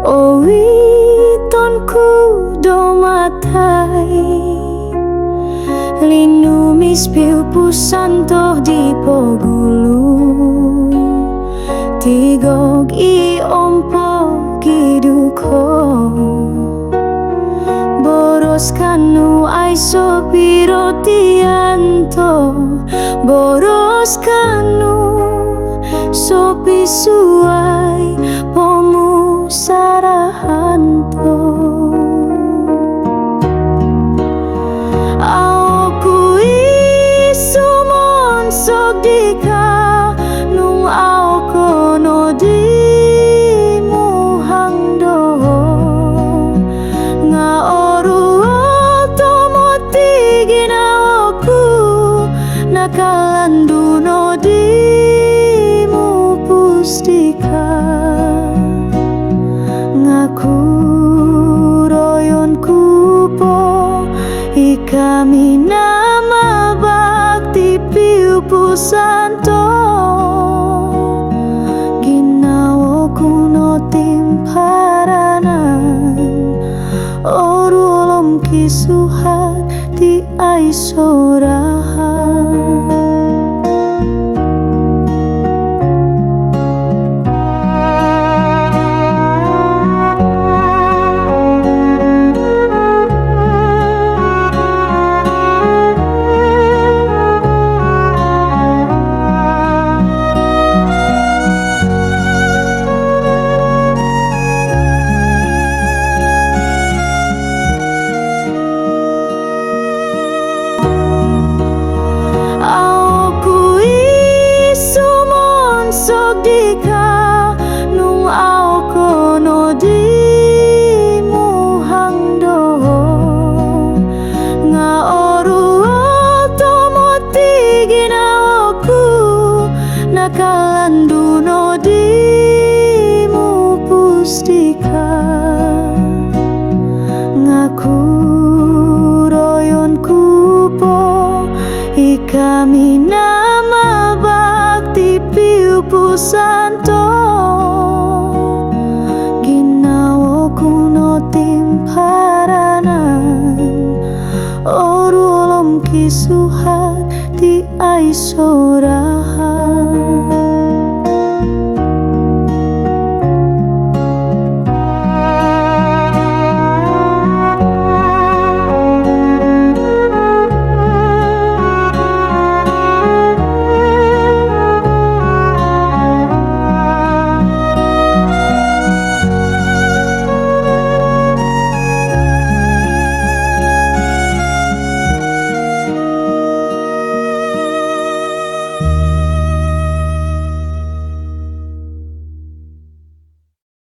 O witonku do matai linumis piu pusanto di pogulu tigog i ompo kiduko boros kanu ai sopiro tianto boros kanu sopi suai pomu sarahanto aku isumon sok dika nung au kono di muhangdo nga oru tomo tigina oku nakalanduno di pustika ngaku royon kupo ikami nama bakti piu pusanto ginawo kuno timparanan orulom kisuhat di aisorahan. Nung au kono di muhangdo nga oru tomo tigina oku nakalanduno di pustika ngaku royon kupo ikami nama bakti piu pusanto ginawo kuno timparanan orulom kisuhat di aiso